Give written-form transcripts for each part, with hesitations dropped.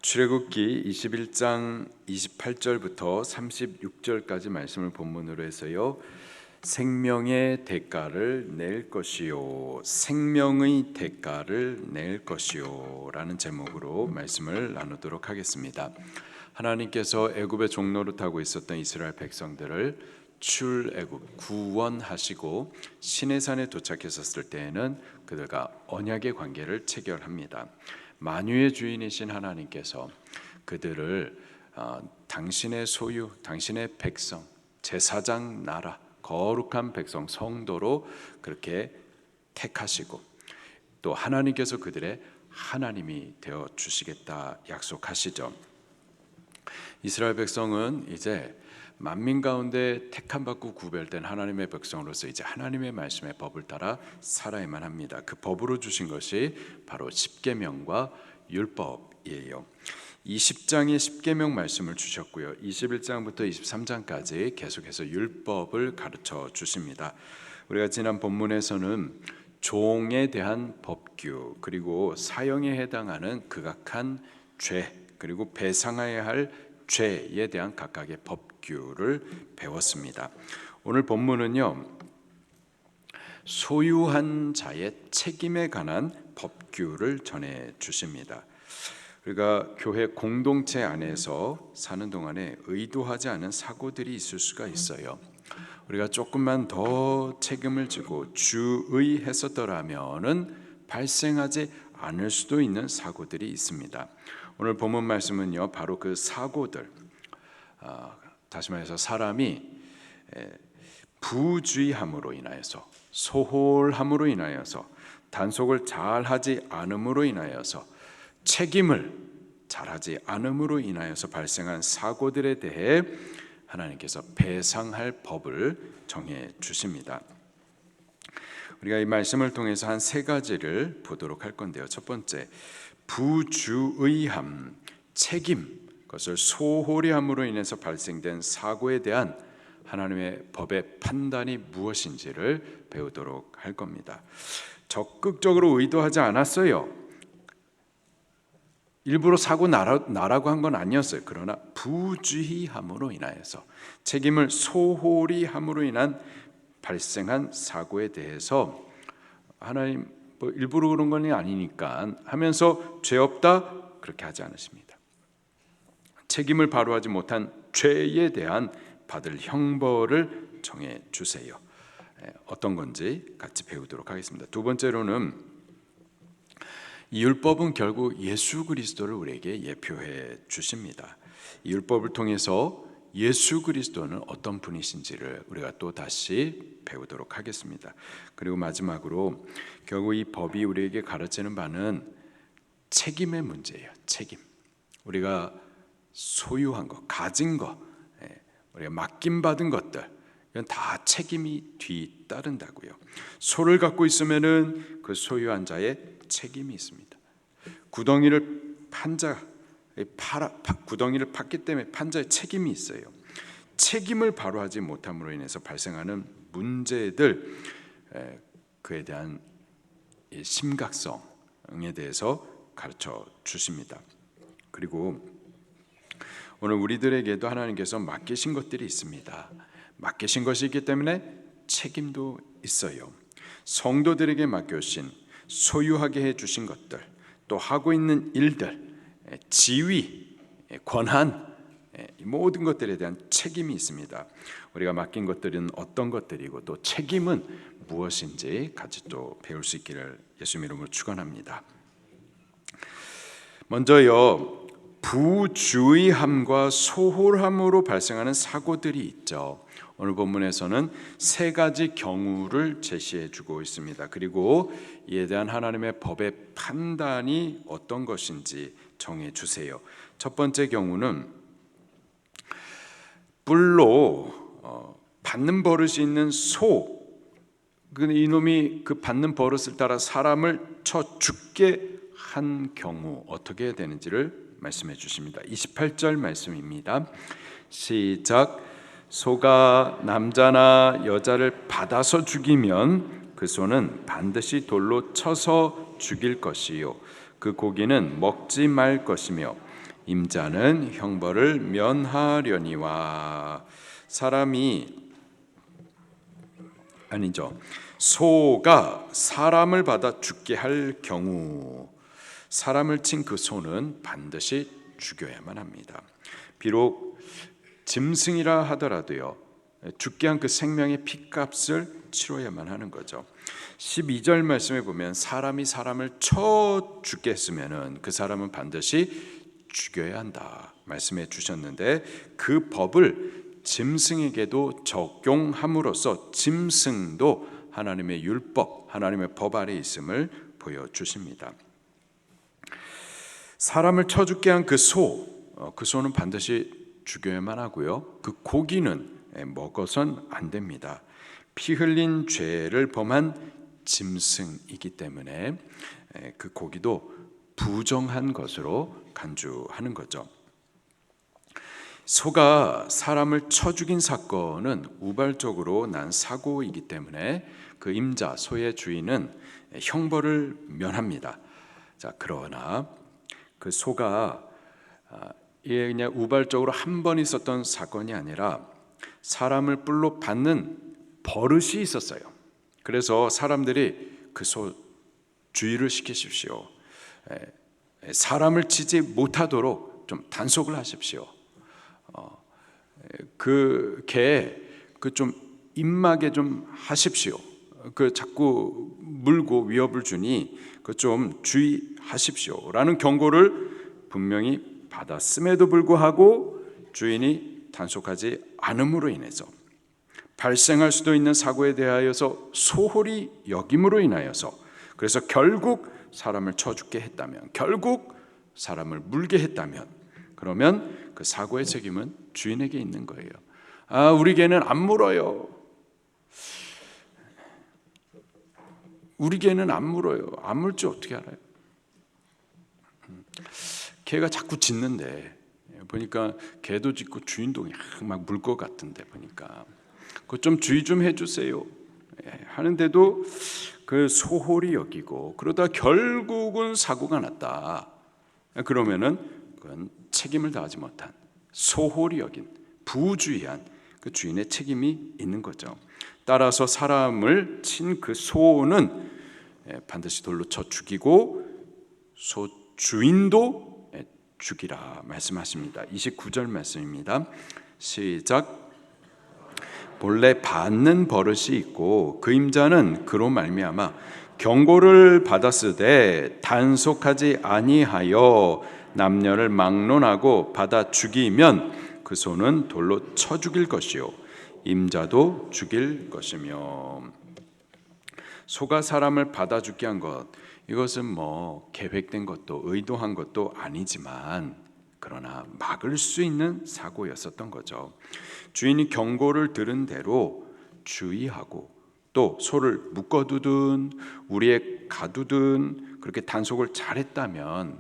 출애굽기 21장 28절부터 36절까지 말씀을 본문으로 해서요, 생명의 대가를 낼 것이요, 생명의 대가를 낼 것이요 라는 제목으로 말씀을 나누도록 하겠습니다. 하나님께서 애굽의 종노릇 하고 있었던 이스라엘 백성들을 출애굽 구원하시고 시내산에 도착했었을 때에는 그들과 언약의 관계를 체결합니다. 만유의 주인이신 하나님께서 그들을 당신의 소유, 당신의 백성, 제사장 나라, 거룩한 백성, 성도로 그렇게 택하시고 또 하나님께서 그들의 하나님이 되어 주시겠다 약속하시죠. 이스라엘 백성은 이제 만민 가운데 택함받고 구별된 하나님의 백성으로서 이제 하나님의 말씀의 법을 따라 살아야만 합니다. 그 법으로 주신 것이 바로 십계명과 율법이에요. 20장의 십계명 말씀을 주셨고요, 21장부터 23장까지 계속해서 율법을 가르쳐 주십니다. 우리가 지난 본문에서는 종에 대한 법규, 그리고 사형에 해당하는 극악한 죄, 그리고 배상해야 할 죄에 대한 각각의 법규를 배웠습니다. 오늘 본문은요, 소유한 자의 책임에 관한 법규를 전해 주십니다. 우리가 교회 공동체 안에서 사는 동안에 의도하지 않은 사고들이 있을 수가 있어요. 우리가 조금만 더 책임을 지고 주의했었더라면은 발생하지 않을 수도 있는 사고들이 있습니다. 오늘 본문 말씀은요, 바로 그 사고들, 다시 말해서 사람이 부주의함으로 인하여서, 소홀함으로 인하여서, 단속을 잘하지 않음으로 인하여서, 책임을 잘하지 않음으로 인하여서 발생한 사고들에 대해 하나님께서 배상할 법을 정해 주십니다. 우리가 이 말씀을 통해서 한 세 가지를 보도록 할 건데요. 첫 번째, 부주의함, 책임, 그것을 소홀히 함으로 인해서 발생된 사고에 대한 하나님의 법의 판단이 무엇인지를 배우도록 할 겁니다. 적극적으로 의도하지 않았어요. 일부러 사고 나라고 한 건 아니었어요. 그러나 부주의함으로 인하여서, 책임을 소홀히 함으로 인한 발생한 사고에 대해서 하나님 일부러 그런 건 아니니까 하면서 죄 없다 그렇게 하지 않으십니다. 책임을 바로 하지 못한 죄에 대한 받을 형벌을 정해 주세요. 어떤 건지 같이 배우도록 하겠습니다. 두 번째로는 이 율법은 결국 예수 그리스도를 우리에게 예표해 주십니다. 이 율법을 통해서 예수 그리스도는 어떤 분이신지를 우리가 또 다시 배우도록 하겠습니다. 그리고 마지막으로 결국 이 법이 우리에게 가르치는 바는 책임의 문제예요. 책임. 우리가 소유한 것, 가진 것, 우리가 맡김받은 것들, 이건 다 책임이 뒤따른다고요. 소를 갖고 있으면은 그 소유한 자의 책임이 있습니다. 구덩이를 판 자, 구덩이를 팠기 때문에 판 자의 책임이 있어요. 책임을 바로 하지 못함으로 인해서 발생하는 문제들, 그에 대한 심각성에 대해서 가르쳐 주십니다. 그리고 오늘 우리들에게도 하나님께서 맡기신 것들이 있습니다. 맡기신 것이 있기 때문에 책임도 있어요. 성도들에게 맡겨주신, 소유하게 해주신 것들, 또 하고 있는 일들, 지위, 권한, 이 모든 것들에 대한 책임이 있습니다. 우리가 맡긴 것들은 어떤 것들이고 또 책임은 무엇인지 같이 또 배울 수 있기를 예수님 이름으로 축원합니다. 먼저요, 부주의함과 소홀함으로 발생하는 사고들이 있죠. 오늘 본문에서는 세 가지 경우를 제시해 주고 있습니다. 그리고 이에 대한 하나님의 법의 판단이 어떤 것인지 정해 주세요. 첫 번째 경우는 뿔로 받는 버릇이 있는 소, 이놈이 그 받는 버릇을 따라 사람을 쳐 죽게 한 경우 어떻게 해야 되는지를 말씀해 주십니다. 28절 말씀입니다. 시작. 소가 남자나 여자를 받아서 죽이면 그 소는 반드시 돌로 쳐서 죽일 것이요, 그 고기는 먹지 말 것이며 임자는 형벌을 면하려니와. 소가 사람을 받아 죽게 할 경우 사람을 친 그 소는 반드시 죽여야만 합니다. 비록 짐승이라 하더라도요, 죽게 한 그 생명의 핏값을 치러야만 하는 거죠. 12절 말씀에 보면 사람이 사람을 쳐 죽게 했으면은 그 사람은 반드시 죽여야 한다 말씀해 주셨는데, 그 법을 짐승에게도 적용함으로써 짐승도 하나님의 율법, 하나님의 법 아래 있음을 보여주십니다. 사람을 쳐 죽게 한 그 소는 반드시 죽여야만 하고요, 그 고기는 먹어선 안 됩니다. 피 흘린 죄를 범한 짐승이기 때문에 그 고기도 부정한 것으로 간주하는 거죠. 소가 사람을 쳐 죽인 사건은 우발적으로 난 사고이기 때문에 그 임자 소의 주인은 형벌을 면합니다. 그러나 그 소가 이게 그냥 우발적으로 한 번 있었던 사건이 아니라 사람을 뿔로 받는 버릇이 있었어요. 그래서 사람들이 그 소 주의를 시키십시오. 사람을 치지 못하도록 좀 단속을 하십시오. 그 개 좀 입막에 좀 하십시오. 자꾸 물고 위협을 주니 좀 주의하십시오라는 경고를 분명히 받았음에도 불구하고 주인이 단속하지 않음으로 인해서 발생할 수도 있는 사고에 대하여서 소홀히 여김으로 인하여서, 그래서 결국 사람을 쳐 죽게 했다면, 결국 사람을 물게 했다면, 그러면 그 사고의 책임은 주인에게 있는 거예요. 우리 개는 안 물어요. 우리 개는 안 물어요. 안 물지 어떻게 알아요? 개가 자꾸 짖는데 보니까 개도 짖고 주인도 막 물 것 같은데 보니까 그거 좀 주의 좀 해주세요 하는데도 그 소홀히 여기고, 그러다 결국은 사고가 났다. 그러면은 그건 책임을 다하지 못한, 소홀히 여긴, 부주의한 그 주인의 책임이 있는 거죠. 따라서 사람을 친 그 소는 반드시 돌로 쳐 죽이고 소 주인도 죽이라 말씀하십니다. 29절 말씀입니다. 시작. 본래 받는 버릇이 있고 그 임자는 그로 말미암아 경고를 받았으되 단속하지 아니하여 남녀를 막론하고 받아 죽이면 그 소는 돌로 쳐 죽일 것이요 임자도 죽일 것이며. 소가 사람을 받아 죽게 한 것, 이것은 계획된 것도 의도한 것도 아니지만 그러나 막을 수 있는 사고였었던 거죠. 주인이 경고를 들은 대로 주의하고 또 소를 묶어두든 우리에 가두든 그렇게 단속을 잘했다면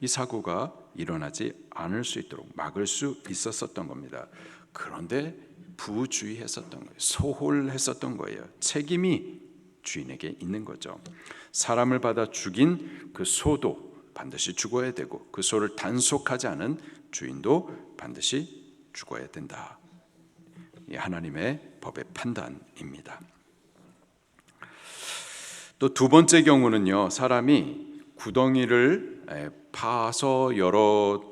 이 사고가 일어나지 않을 수 있도록 막을 수 있었던 겁니다. 그런데 부주의했었던 거예요. 소홀했었던 거예요. 책임이 주인에게 있는 거죠. 사람을 받아 죽인 그 소도 반드시 죽어야 되고 그 소를 단속하지 않은 주인도 반드시 죽어야 된다. 하나님의 법의 판단입니다. 또 두 번째 경우는요, 사람이 구덩이를 파서 열어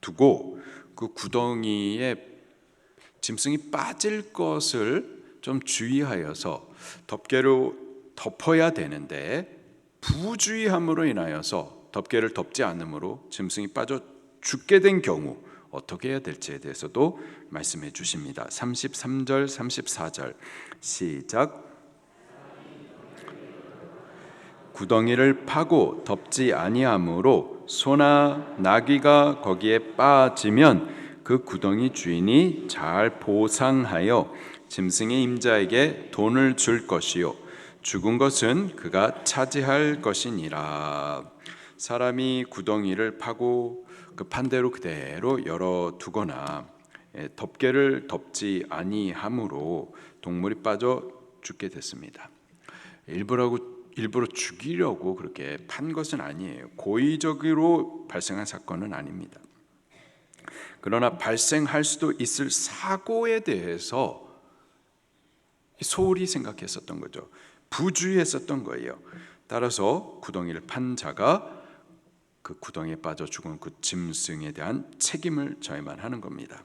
두고 그 구덩이에 짐승이 빠질 것을 좀 주의하여서 덮개로 덮어야 되는데 부주의함으로 인하여서 덮개를 덮지 않으므로 짐승이 빠져 죽게 된 경우 어떻게 해야 될지에 대해서도 말씀해 주십니다. 33절 34절 시작. 구덩이를 파고 덮지 아니하므로 소나 나귀가 거기에 빠지면 그 구덩이 주인이 잘 보상하여 짐승의 임자에게 돈을 줄 것이요 죽은 것은 그가 차지할 것이니라. 사람이 구덩이를 파고 그 판대로 그대로 열어두거나 덮개를 덮지 아니함으로 동물이 빠져 죽게 됐습니다. 일부러 죽이려고 그렇게 판 것은 아니에요. 고의적으로 발생한 사건은 아닙니다. 그러나 발생할 수도 있을 사고에 대해서 소홀히 생각했었던 거죠. 부주의했었던 거예요. 따라서 구덩이를 판 자가 그 구덩이에 빠져 죽은 그 짐승에 대한 책임을 져야만 하는 겁니다.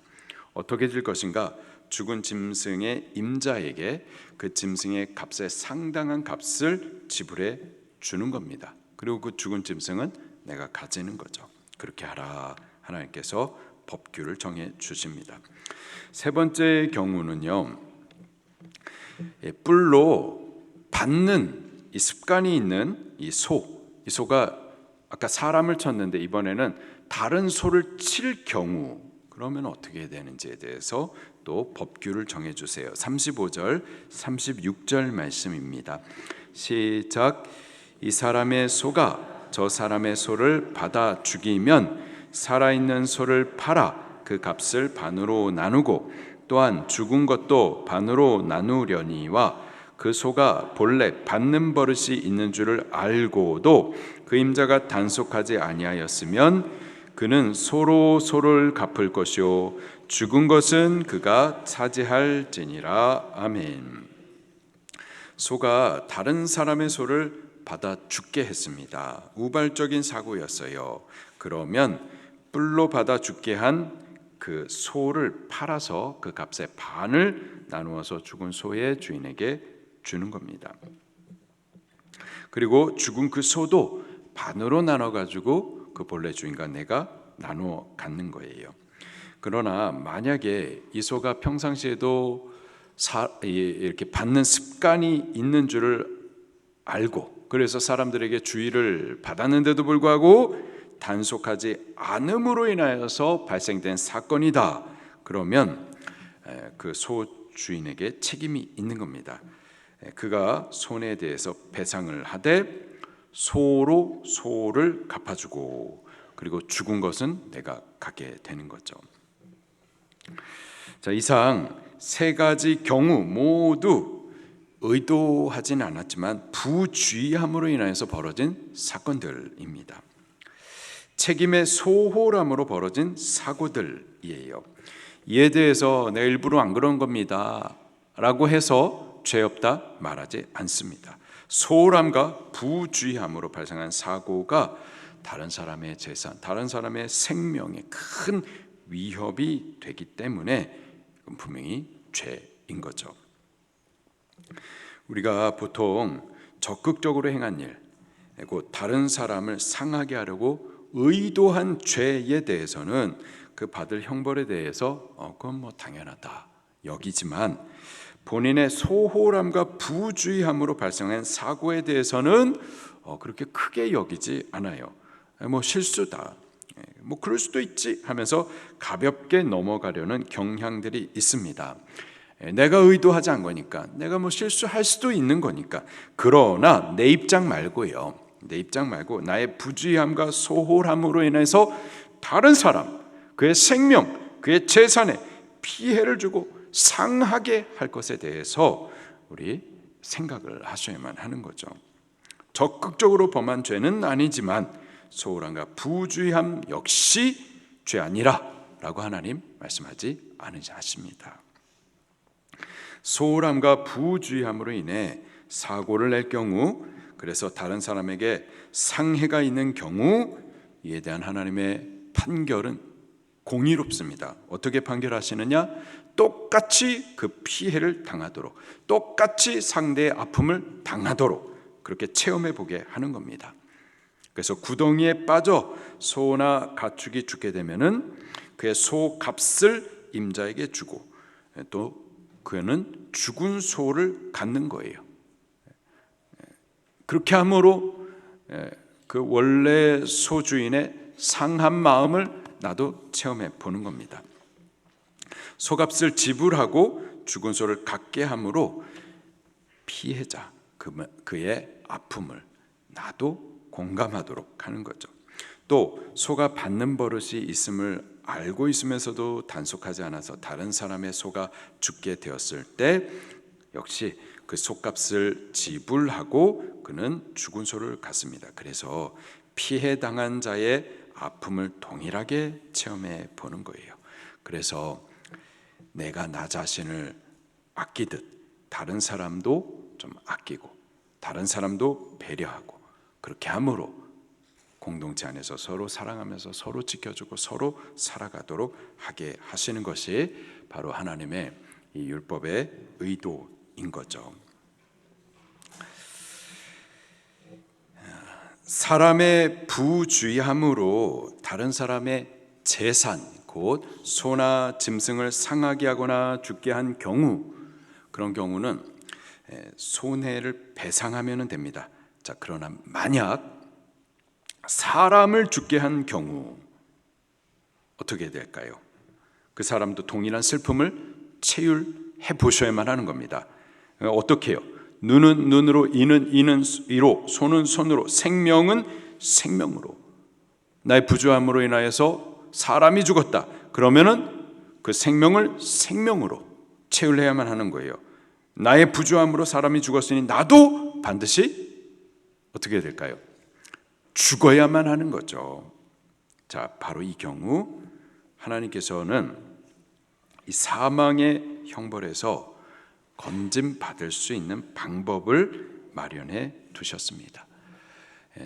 어떻게 될 것인가? 죽은 짐승의 임자에게 그 짐승의 값에 상당한 값을 지불해 주는 겁니다. 그리고 그 죽은 짐승은 내가 가지는 거죠. 그렇게 하라. 하나님께서 법규를 정해 주십니다. 세 번째 경우는요, 뿔로 받는 이 습관이 있는 이 소가 아까 사람을 쳤는데 이번에는 다른 소를 칠 경우, 그러면 어떻게 되는지에 대해서 또 법규를 정해 주세요. 35절, 36절 말씀입니다. 시작. 이 사람의 소가 저 사람의 소를 받아 죽이면 살아있는 소를 팔아 그 값을 반으로 나누고 또한 죽은 것도 반으로 나누려니와 그 소가 본래 받는 버릇이 있는 줄을 알고도 그 임자가 단속하지 아니하였으면 그는 소로 소를 갚을 것이요 죽은 것은 그가 차지할지니라. 아멘. 소가 다른 사람의 소를 받아 죽게 했습니다. 우발적인 사고였어요. 그러면 뿔로 받아 죽게 한 그 소를 팔아서 그 값의 반을 나누어서 죽은 소의 주인에게 주는 겁니다. 그리고 죽은 그 소도 반으로 나눠 가지고 그 본래 주인과 내가 나누어 갖는 거예요. 그러나 만약에 이 소가 평상시에도 이렇게 받는 습관이 있는 줄을 알고 그래서 사람들에게 주의를 받았는데도 불구하고 단속하지 않음으로 인하여서 발생된 사건이다. 그러면 그 소 주인에게 책임이 있는 겁니다. 그가 손에 대해서 배상을 하되 소로 소를 갚아주고 그리고 죽은 것은 내가 갖게 되는 거죠. 자, 이상 세 가지 경우 모두 의도하진 않았지만 부주의함으로 인하여서 벌어진 사건들입니다. 책임의 소홀함으로 벌어진 사고들이에요. 이에 대해서 내 일부러 안 그런 겁니다 라고 해서 죄 없다 말하지 않습니다. 소홀함과 부주의함으로 발생한 사고가 다른 사람의 재산, 다른 사람의 생명에 큰 위협이 되기 때문에 분명히 죄인 거죠. 우리가 보통 적극적으로 행한 일, 곧 다른 사람을 상하게 하려고 의도한 죄에 대해서는 그 받을 형벌에 대해서 그건 뭐 당연하다 여기지만 본인의 소홀함과 부주의함으로 발생한 사고에 대해서는 그렇게 크게 여기지 않아요. 뭐 실수다, 뭐 그럴 수도 있지 하면서 가볍게 넘어가려는 경향들이 있습니다. 내가 의도하지 않은 거니까, 내가 뭐 실수할 수도 있는 거니까. 그러나 내 입장 말고요, 내 입장 말고 나의 부주의함과 소홀함으로 인해서 다른 사람, 그의 생명, 그의 재산에 피해를 주고 상하게 할 것에 대해서 우리 생각을 하셔야만 하는 거죠. 적극적으로 범한 죄는 아니지만 소홀함과 부주의함 역시 죄 아니라 라고 하나님 말씀하지 않으십니다. 소홀함과 부주의함으로 인해 사고를 낼 경우, 그래서 다른 사람에게 상해가 있는 경우 이에 대한 하나님의 판결은 공의롭습니다. 어떻게 판결하시느냐? 똑같이 그 피해를 당하도록, 똑같이 상대의 아픔을 당하도록 그렇게 체험해 보게 하는 겁니다. 그래서 구덩이에 빠져 소나 가축이 죽게 되면은 그의 소 값을 임자에게 주고 또 그는 죽은 소를 갖는 거예요. 그렇게 함으로 그 원래 소주인의 상한 마음을 나도 체험해 보는 겁니다. 소값을 지불하고 죽은 소를 갖게 함으로 피해자 그의 아픔을 나도 공감하도록 하는 거죠. 또 소가 받는 버릇이 있음을 알고 있으면서도 단속하지 않아서 다른 사람의 소가 죽게 되었을 때 역시 그 속값을 지불하고 그는 죽은 소를 갔습니다. 그래서 피해 당한 자의 아픔을 동일하게 체험해 보는 거예요. 그래서 내가 나 자신을 아끼듯 다른 사람도 좀 아끼고 다른 사람도 배려하고 그렇게 함으로 공동체 안에서 서로 사랑하면서 서로 지켜주고 서로 살아가도록 하게 하시는 것이 바로 하나님의 이 율법의 의도인 거죠. 사람의 부주의함으로 다른 사람의 재산, 곧 소나 짐승을 상하게 하거나 죽게 한 경우, 그런 경우는 손해를 배상하면 됩니다. 자, 그러나 만약 사람을 죽게 한 경우 어떻게 될까요? 그 사람도 동일한 슬픔을 체휼해 보셔야만 하는 겁니다. 어떻게 해요? 눈은 눈으로, 이는 이로, 손은 손으로, 생명은 생명으로. 나의 부주함으로 인하여서 사람이 죽었다. 그러면은 그 생명을 생명으로 체휼해야만 하는 거예요. 나의 부주함으로 사람이 죽었으니 나도 반드시 어떻게 될까요? 죽어야만 하는 거죠. 자, 바로 이 경우 하나님께서는 이 사망의 형벌에서 건짐 받을 수 있는 방법을 마련해 두셨습니다.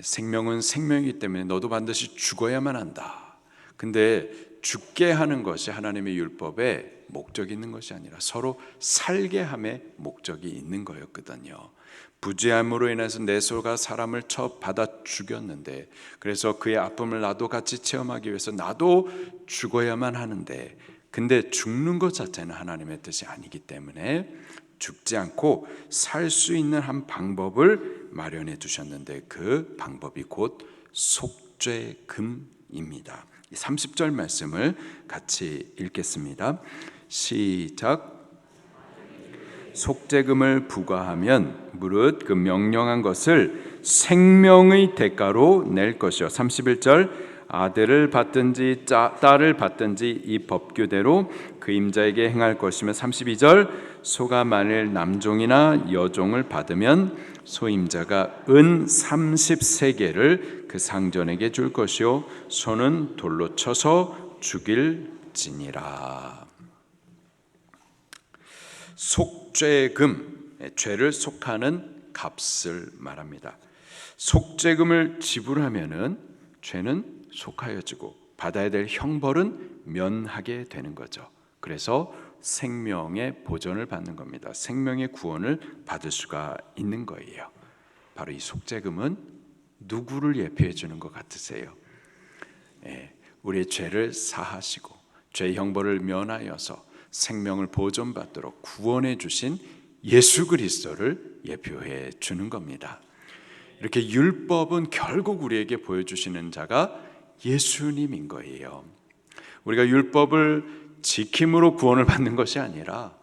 생명은 생명이기 때문에 너도 반드시 죽어야만 한다. 근데 죽게 하는 것이 하나님의 율법에 목적이 있는 것이 아니라 서로 살게 함에 목적이 있는 거였거든요. 부재함으로 인해서 내 소가 사람을 쳐 받아 죽였는데, 그래서 그의 아픔을 나도 같이 체험하기 위해서 나도 죽어야만 하는데, 근데 죽는 것 자체는 하나님의 뜻이 아니기 때문에 죽지 않고 살 수 있는 한 방법을 마련해 두셨는데, 그 방법이 곧 속죄금입니다. 30절 말씀을 같이 읽겠습니다. 시작. 속죄금을 부과하면 무릇 그 명령한 것을 생명의 대가로 낼 것이요. 31절. 아들을 받든지 딸을 받든지 이 법규대로 그 임자에게 행할 것이며, 32절. 소가 만일 남종이나 여종을 받으면 소임자가 은 30세겔을 그 상전에게 줄 것이요, 소는 돌로 쳐서 죽일지니라. 속죄금, 죄를 속하는 값을 말합니다. 속죄금을 지불하면은 죄는 속하여지고 받아야 될 형벌은 면하게 되는 거죠. 그래서 생명의 보전을 받는 겁니다. 생명의 구원을 받을 수가 있는 거예요. 바로 이 속죄금은 누구를 예표해 주는 것 같으세요? 우리의 죄를 사하시고 죄의 형벌을 면하여서 생명을 보존받도록 구원해 주신 예수 그리스도를 예표해 주는 겁니다. 이렇게 율법은 결국 우리에게 보여주시는 자가 예수님인 거예요. 우리가 율법을 지킴으로 구원을 받는 것이 아니라,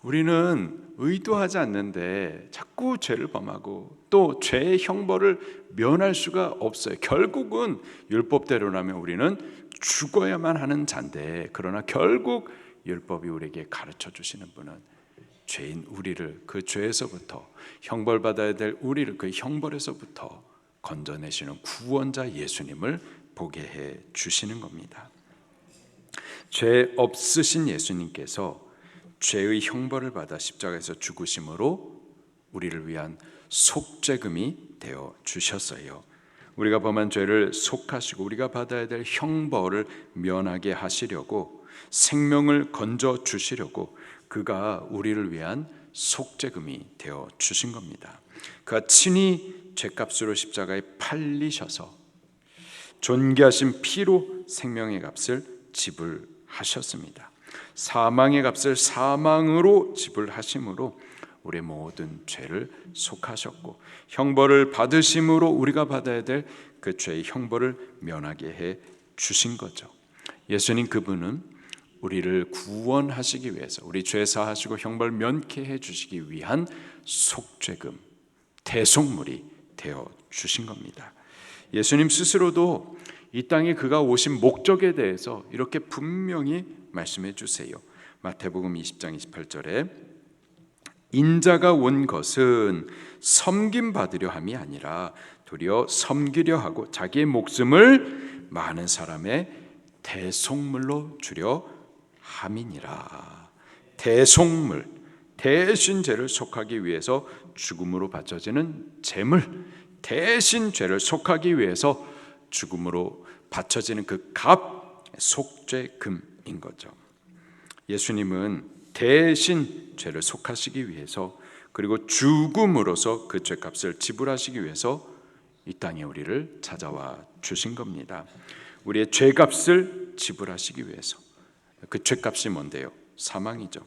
우리는 의도하지 않는데 자꾸 죄를 범하고 또 죄의 형벌을 면할 수가 없어요. 결국은 율법대로라면 우리는 죽어야만 하는 자인데, 그러나 결국 율법이 우리에게 가르쳐 주시는 분은 죄인 우리를 그 죄에서부터, 형벌받아야 될 우리를 그 형벌에서부터 건져내시는 구원자 예수님을 보게 해 주시는 겁니다. 죄 없으신 예수님께서 죄의 형벌을 받아 십자가에서 죽으심으로 우리를 위한 속죄금이 되어 주셨어요. 우리가 범한 죄를 속하시고 우리가 받아야 될 형벌을 면하게 하시려고, 생명을 건져 주시려고 그가 우리를 위한 속죄금이 되어 주신 겁니다. 그가 친히 죄값으로 십자가에 팔리셔서 존귀하신 피로 생명의 값을 지불하셨습니다. 사망의 값을 사망으로 지불하심으로 우리의 모든 죄를 속하셨고, 형벌을 받으심으로 우리가 받아야 될 그 죄의 형벌을 면하게 해 주신 거죠. 예수님 그분은 우리를 구원하시기 위해서, 우리 죄 사하시고 형벌 면케 해 주시기 위한 속죄금, 대속물이 되어 주신 겁니다. 예수님 스스로도 이 땅에 그가 오신 목적에 대해서 이렇게 분명히 말씀해 주세요. 마태복음 20장 28절에 인자가 온 것은 섬김 받으려 함이 아니라 도리어 섬기려 하고 자기의 목숨을 많은 사람의 대속물로 주려 함이니라. 대속물, 대신 죄를 속하기 위해서 죽음으로 바쳐지는 제물, 대신 죄를 속하기 위해서 죽음으로 바쳐지는 그 값, 속죄금인 거죠. 예수님은 대신 죄를 속하시기 위해서, 그리고 죽음으로써 그 죄값을 지불하시기 위해서 이 땅에 우리를 찾아와 주신 겁니다. 우리의 죄값을 지불하시기 위해서. 그 죄값이 뭔데요? 사망이죠.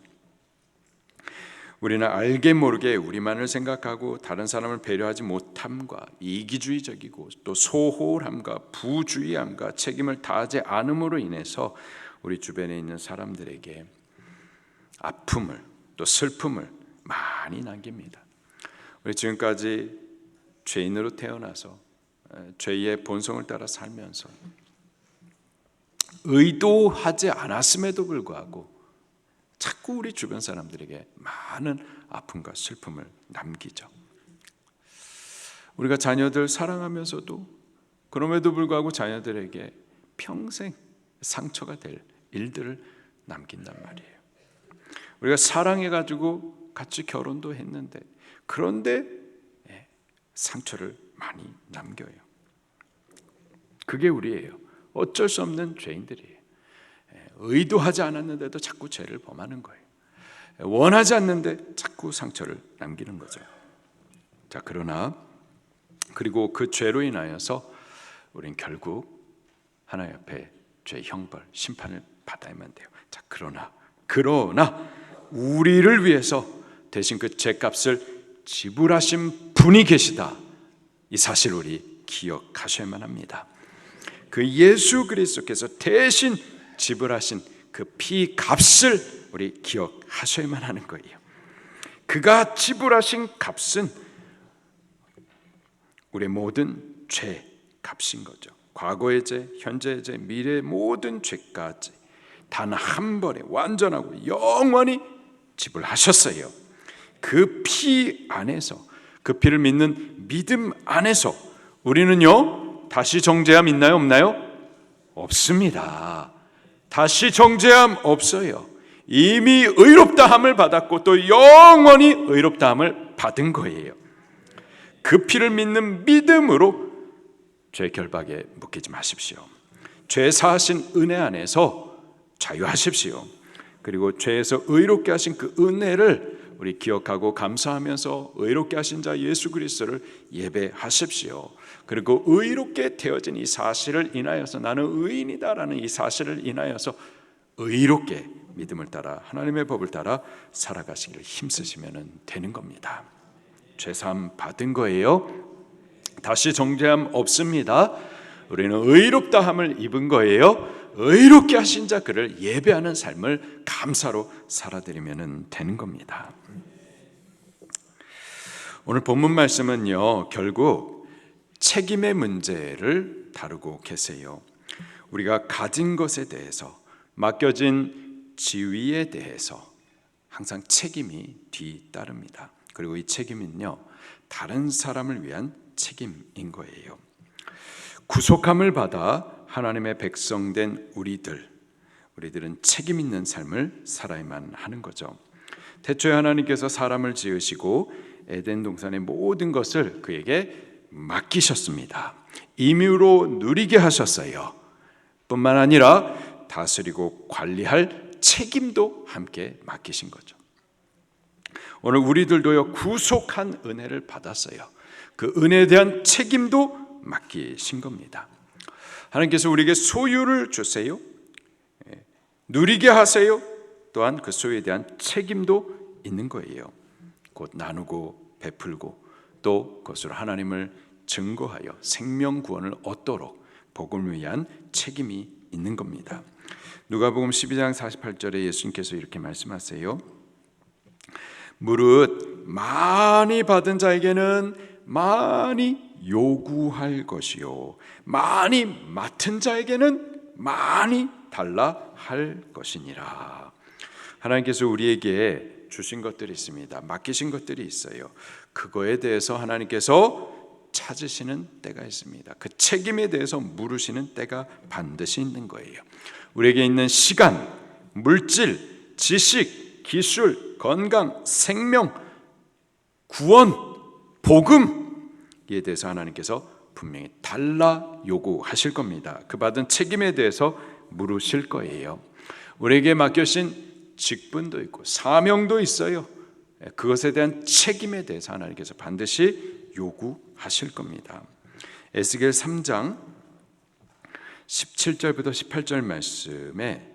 우리는 알게 모르게 우리만을 생각하고 다른 사람을 배려하지 못함과 이기주의적이고 또 소홀함과 부주의함과 책임을 다하지 않음으로 인해서 우리 주변에 있는 사람들에게 아픔을 또 슬픔을 많이 남깁니다. 우리 지금까지 죄인으로 태어나서 죄의 본성을 따라 살면서 의도하지 않았음에도 불구하고 자꾸 우리 주변 사람들에게 많은 아픔과 슬픔을 남기죠. 우리가 자녀들 사랑하면서도 그럼에도 불구하고 자녀들에게 평생 상처가 될 일들을 남긴단 말이에요. 우리가 사랑해가지고 같이 결혼도 했는데 그런데 상처를 많이 남겨요. 그게 우리예요. 어쩔 수 없는 죄인들이에요. 의도하지 않았는데도 자꾸 죄를 범하는 거예요. 원하지 않는데 자꾸 상처를 남기는 거죠. 자, 그리고 그 죄로 인하여서 우린 결국 하나님 앞에 죄 형벌, 심판을 받아야만 돼요. 자, 그러나 우리를 위해서 대신 그 죄값을 지불하신 분이 계시다. 이 사실 우리 기억하셔야만 합니다. 그 예수 그리스도께서 대신 지불하신 그 피 값을 우리 기억하셔야만 하는 거예요. 그가 지불하신 값은 우리의 모든 죄 값인 거죠. 과거의 죄, 현재의 죄, 미래의 모든 죄까지 단 한 번에 완전하고 영원히 지불하셨어요. 그 피 안에서, 그 피를 믿는 믿음 안에서 우리는요 다시 정죄함 있나요? 없나요? 없습니다. 다시 정죄함 없어요. 이미 의롭다함을 받았고 또 영원히 의롭다함을 받은 거예요. 그 피를 믿는 믿음으로 죄 결박에 묶이지 마십시오. 죄 사하신 은혜 안에서 자유하십시오. 그리고 죄에서 의롭게 하신 그 은혜를 우리 기억하고 감사하면서 의롭게 하신 자 예수 그리스도를 예배하십시오. 그리고 의롭게 되어진 이 사실을 인하여서 나는 의인이다라는 이 사실을 인하여서 의롭게 믿음을 따라 하나님의 법을 따라 살아가시기를 힘쓰시면 되는 겁니다. 죄사함 받은 거예요. 다시 정죄함 없습니다. 우리는 의롭다함을 입은 거예요. 의롭게 하신 자 그를 예배하는 삶을 감사로 살아드리면 되는 겁니다. 오늘 본문 말씀은요 결국 책임의 문제를 다루고 계세요. 우리가 가진 것에 대해서, 맡겨진 지위에 대해서 항상 책임이 뒤따릅니다. 그리고 이 책임은요 다른 사람을 위한 책임인 거예요. 구속함을 받아 하나님의 백성된 우리들은 책임 있는 삶을 살아야만 하는 거죠. 태초에 하나님께서 사람을 지으시고 에덴 동산의 모든 것을 그에게 맡기셨습니다. 임의로 누리게 하셨어요. 뿐만 아니라 다스리고 관리할 책임도 함께 맡기신 거죠. 오늘 우리들도요 구속한 은혜를 받았어요. 그 은혜에 대한 책임도 맡기신 겁니다. 하나님께서 우리에게 소유를 주세요. 누리게 하세요. 또한 그 소유에 대한 책임도 있는 거예요. 곧 나누고 베풀고 또 그것으로 하나님을 증거하여 생명 구원을 얻도록 복음을 위한 책임이 있는 겁니다. 누가복음 12장 48절에 예수님께서 이렇게 말씀하세요. 무릇 많이 받은 자에게는 많이 요구할 것이요 많이 맡은 자에게는 많이 달라 할 것이니라. 하나님께서 우리에게 주신 것들이 있습니다. 맡기신 것들이 있어요. 그거에 대해서 하나님께서 찾으시는 때가 있습니다. 그 책임에 대해서 물으시는 때가 반드시 있는 거예요. 우리에게 있는 시간, 물질, 지식, 기술, 건강, 생명, 구원, 복음에 대해서 하나님께서 분명히 달라 요구하실 겁니다. 그 받은 책임에 대해서 물으실 거예요. 우리에게 맡겨진 직분도 있고 사명도 있어요. 그것에 대한 책임에 대해서 하나님께서 반드시 요구하실 겁니다. 에스겔 3장 17절부터 18절 말씀에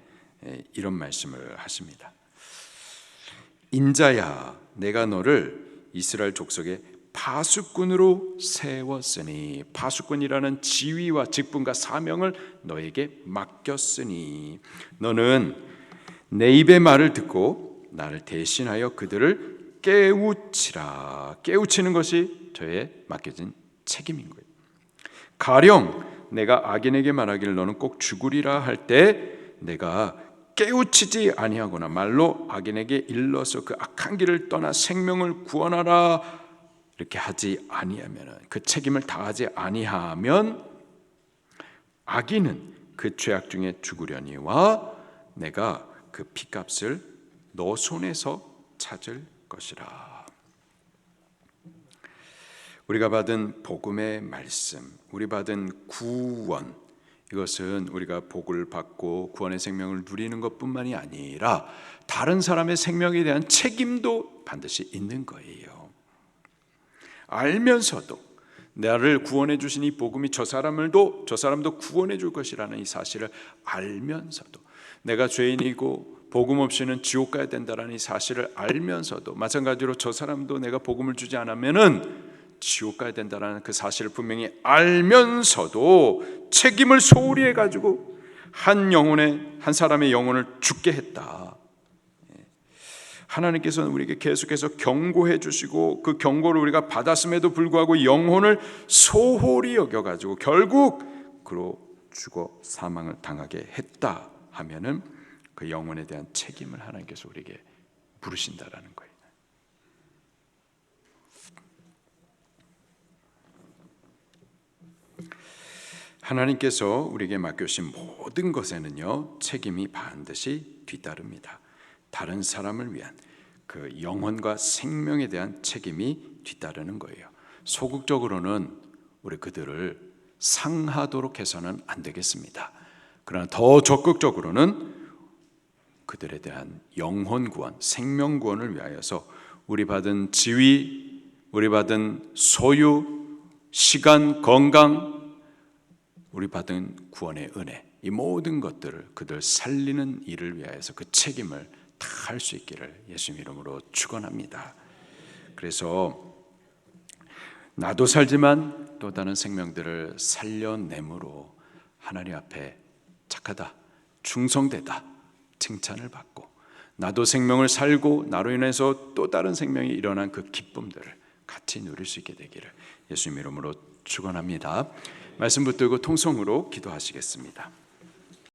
이런 말씀을 하십니다. 인자야, 내가 너를 이스라엘 족속의 파수꾼으로 세웠으니, 파수꾼이라는 지위와 직분과 사명을 너에게 맡겼으니 너는 내 입의 말을 듣고 나를 대신하여 그들을 깨우치라. 깨우치는 것이 저의 맡겨진 책임인 거예요. 가령 내가 악인에게 말하기를 너는 꼭 죽으리라 할 때 내가 깨우치지 아니하거나 말로 악인에게 일러서 그 악한 길을 떠나 생명을 구원하라 이렇게 하지 아니하면, 그 책임을 다하지 아니하면 악인은 그 죄악 중에 죽으려니와 내가 그 피값을 너 손에서 찾을 것이라. 우리가 받은 복음의 말씀, 우리 받은 구원, 이것은 우리가 복을 받고 구원의 생명을 누리는 것뿐만이 아니라 다른 사람의 생명에 대한 책임도 반드시 있는 거예요. 알면서도 나를 구원해 주신 이 복음이 저 사람도 구원해 줄 것이라는 이 사실을 알면서도, 내가 죄인이고 복음 없이는 지옥 가야 된다라는 이 사실을 알면서도, 마찬가지로 저 사람도 내가 복음을 주지 않으면은 지옥 가야 된다라는 그 사실을 분명히 알면서도 책임을 소홀히 해가지고 한 사람의 영혼을 죽게 했다. 하나님께서는 우리에게 계속해서 경고해 주시고 그 경고를 우리가 받았음에도 불구하고 영혼을 소홀히 여겨가지고 결국 그로 죽어 사망을 당하게 했다 하면은 그 영혼에 대한 책임을 하나님께서 우리에게 물으신다라는 거예요. 하나님께서 우리에게 맡겨주신 모든 것에는요 책임이 반드시 뒤따릅니다. 다른 사람을 위한 그 영혼과 생명에 대한 책임이 뒤따르는 거예요. 소극적으로는 우리 그들을 상하도록 해서는 안 되겠습니다. 그러나 더 적극적으로는 그들에 대한 영혼 구원, 생명 구원을 위하여서 우리 받은 지위, 우리 받은 소유, 시간, 건강, 우리 받은 구원의 은혜, 이 모든 것들을 그들 살리는 일을 위하여서 그 책임을 다 할 수 있기를 예수님 이름으로 축원합니다. 그래서 나도 살지만 또 다른 생명들을 살려내므로 하나님 앞에 착하다, 충성되다 칭찬을 받고, 나도 생명을 살고 나로 인해서 또 다른 생명이 일어난 그 기쁨들을 같이 누릴 수 있게 되기를 예수님 이름으로 축원합니다. 말씀 붙들고 통성으로 기도하시겠습니다.